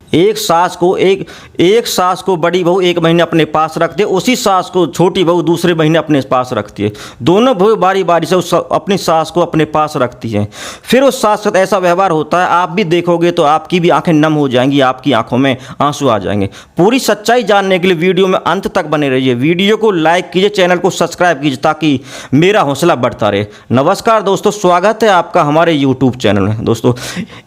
एक सास को बड़ी बहू 1 महीने अपने पास रखती है, उसी सास को छोटी बहू दूसरे महीने अपने पास रखती है। दोनों बहू बारी बारी से अपनी सास को अपने पास रखती हैं। फिर उस सास के साथ ऐसा व्यवहार होता है, आप भी देखोगे तो आपकी भी आंखें नम हो जाएंगी, आपकी आंखों में आंसू आ जाएंगे। पूरी सच्चाई जानने के लिए वीडियो में अंत तक बने रहिए। वीडियो को लाइक कीजिए, चैनल को सब्सक्राइब कीजिए ताकि मेरा हौसला बढ़ता रहे। नमस्कार दोस्तों, स्वागत है आपका हमारे यूट्यूब चैनल में। दोस्तों,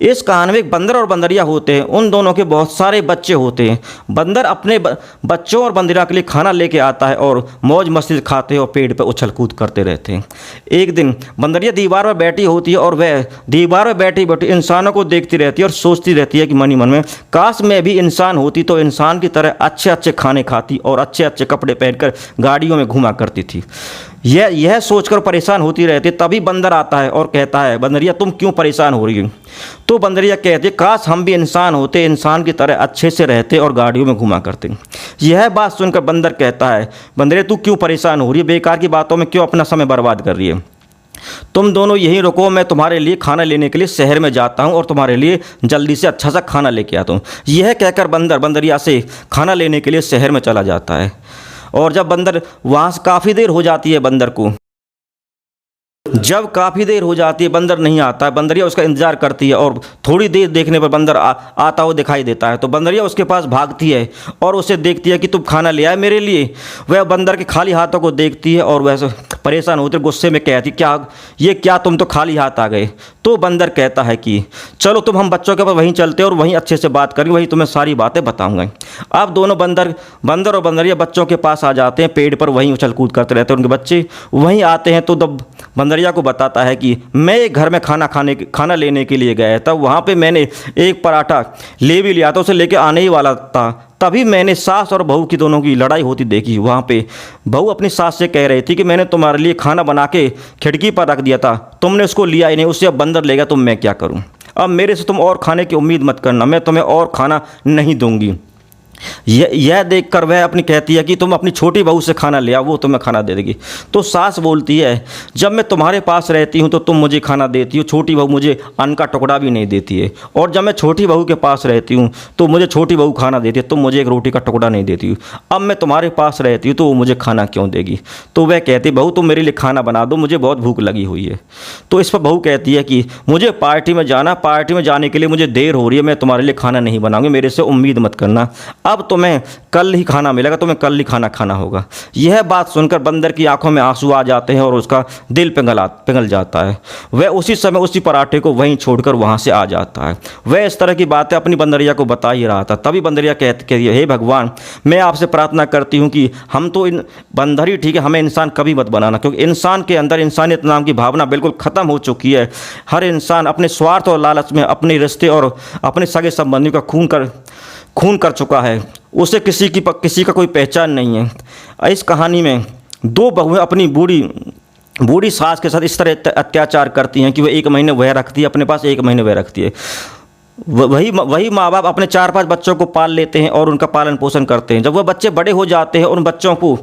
इस कहानी में एक बंदर और बंदरिया होते हैं। उन दोनों के बहुत सारे बच्चे होते हैं। बंदर अपने बच्चों और बंदरिया के लिए खाना लेके आता है और मौज मस्ती से खाते हैं और पेड़ पर उछल कूद करते रहते हैं। एक दिन बंदरिया दीवार पर बैठी होती है और वह दीवार पर बैठी बैठी इंसानों को देखती रहती है और सोचती रहती है कि मन ही मन में, काश मैं भी इंसान होती तो इंसान की तरह अच्छे अच्छे खाने खाती और अच्छे अच्छे कपड़े पहनकर गाड़ियों में घुमा करती थी। यह सोचकर परेशान होती रहती। तभी बंदर आता है और कहता है, बंदरिया तुम क्यों परेशान हो रही हो? तो बंदरिया कहती है, काश हम भी इंसान होते, इंसान की तरह अच्छे से रहते और गाड़ियों में घुमा करते। यह बात सुनकर बंदर कहता है, बंदरिया तू क्यों परेशान हो रही है? बेकार की बातों में क्यों अपना समय बर्बाद कर रही है? तुम दोनों यहीं रुको, मैं तुम्हारे लिए खाना लेने के लिए शहर में जाता हूँ और तुम्हारे लिए जल्दी से अच्छा सा खाना लेके आता हूँ। यह कहकर बंदर बंदरिया से खाना लेने के लिए शहर में चला जाता है। और जब बंदर वहाँ से काफ़ी देर हो जाती है, जब काफ़ी देर हो जाती है बंदर नहीं आता है। बंदरिया उसका इंतजार करती है और थोड़ी देर देखने पर बंदर आता हुआ दिखाई देता है। तो बंदरिया उसके पास भागती है और उसे देखती है कि तुम खाना ले आए मेरे लिए। वह बंदर के खाली हाथों को देखती है और वह परेशान होते गुस्से में कहती, क्या तुम तो खाली हाथ आ गए? तो बंदर कहता है कि चलो तुम हम बच्चों के पास वहीं चलते और वहीं अच्छे से बात करेंगे, वहीं तुम्हें सारी बातें बताऊंगा। अब दोनों बंदर और बंदरिया बच्चों के पास आ जाते हैं। पेड़ पर वहीं उछल कूद करते रहते हैं। उनके बच्चे वहीं आते हैं। तो बंदरिया को बताता है कि मैं एक घर में खाना लेने के लिए गया था। वहाँ पे मैंने एक पराठा ले भी लिया था, उसे लेके आने ही वाला था। तभी मैंने सास और बहू की दोनों की लड़ाई होती देखी। वहाँ पे बहू अपनी सास से कह रही थी कि मैंने तुम्हारे लिए खाना बना के खिड़की पर रख दिया था, तुमने उसको लिया ही नहीं, उससे अब बंदर ले गया, तो मैं क्या करूँ? अब मेरे से तुम और खाने की उम्मीद मत करना, मैं तुम्हें और खाना नहीं दूंगी। यह देखकर वह अपनी कहती है कि तुम अपनी छोटी बहू से खाना ले आओ, वो तुम्हें खाना दे देगी। तो सास बोलती है, जब मैं तुम्हारे पास रहती हूँ तो तुम मुझे खाना देती हो, छोटी बहू मुझे अन्न का टुकड़ा भी नहीं देती है। और जब मैं छोटी बहू के पास रहती हूँ तो मुझे छोटी बहू खाना देती है, तुम मुझे एक रोटी का टुकड़ा नहीं देती हो। अब मैं तुम्हारे पास रहती हूँ तो वो मुझे खाना क्यों देगी? तो वह कहती, बहू तुम मेरे लिए खाना बना दो, मुझे बहुत भूख लगी हुई है। तो इस पर बहू कहती है कि मुझे पार्टी में जाने के लिए मुझे देर हो रही है, मैं तुम्हारे लिए खाना नहीं बनाऊंगी, मेरे से उम्मीद मत करना, अब तुम्हें कल ही खाना मिलेगा, तुम्हें कल ही खाना खाना होगा। यह बात सुनकर बंदर की आंखों में आंसू आ जाते हैं और उसका दिल पिघल जाता है। वह उसी समय उसी पराठे को वहीं छोड़कर वहां से आ जाता है। वह इस तरह की बातें अपनी बंदरिया को बता ही रहा था। तभी बंदरिया कहती है, हे भगवान, मैं आपसे प्रार्थना करती हूँ कि हम तो इन बंदर ही ठीक है, हमें इंसान कभी मत बनाना, क्योंकि इंसान के अंदर इंसानियत नाम की भावना बिल्कुल ख़त्म हो चुकी है। हर इंसान अपने स्वार्थ और लालच में अपने रिश्ते और अपने सगे संबंधियों का खून कर चुका है। उसे किसी का कोई पहचान नहीं है। इस कहानी में 2 बहुएं अपनी बूढ़ी सास के साथ इस तरह अत्याचार करती हैं कि वह 1 महीने वह रखती है अपने पास, 1 महीने वह रखती है। वही माँ बाप अपने 4-5 बच्चों को पाल लेते हैं और उनका पालन पोषण करते हैं। जब वह बच्चे बड़े हो जाते हैं, उन बच्चों को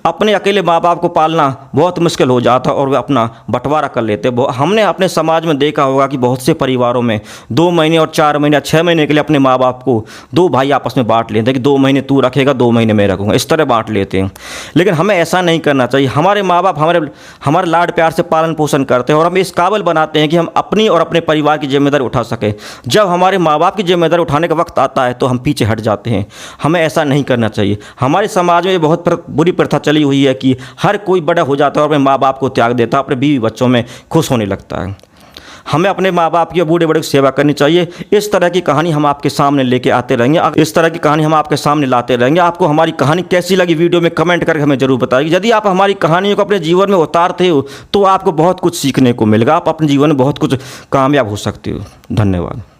अपने अकेले माँ बाप को पालना बहुत मुश्किल हो जाता है और वे अपना बंटवारा कर लेते हैं। हमने अपने समाज में देखा होगा कि बहुत से परिवारों में 2 महीने और 4 महीने 6 महीने के लिए अपने माँ बाप को 2 भाई आपस में बांट लेते हैं कि 2 महीने तू रखेगा, 2 महीने मैं रखूँगा, इस तरह बांट लेते हैं। लेकिन हमें ऐसा नहीं करना चाहिए। हमारे माँ बाप हमारे लाड प्यार से पालन पोषण करते हैं और हम इस काबिल बनाते हैं कि हम अपनी और अपने परिवार की जिम्मेदारी उठा सकें। जब हमारे माँ बाप की जिम्मेदारी उठाने का वक्त आता है तो हम पीछे हट जाते हैं। हमें ऐसा नहीं करना चाहिए। हमारे समाज में बहुत बुरी प्रथा चली हुई है कि हर कोई बड़ा हो जाता है और अपने माँ बाप को त्याग देता है, अपने बीवी बच्चों में खुश होने लगता है। हमें अपने माँ बाप की और बूढ़े बड़े की सेवा करनी चाहिए। इस तरह की कहानी हम आपके सामने लेके आते रहेंगे, इस तरह की कहानी हम आपके सामने लाते रहेंगे। आपको हमारी कहानी कैसी लगी वीडियो में कमेंट करके हमें जरूर बताइए। यदि आप हमारी कहानियों को अपने जीवन में उतारते हो तो आपको बहुत कुछ सीखने को मिलेगा, आप अपने जीवन में बहुत कुछ कामयाब हो सकते हो। धन्यवाद।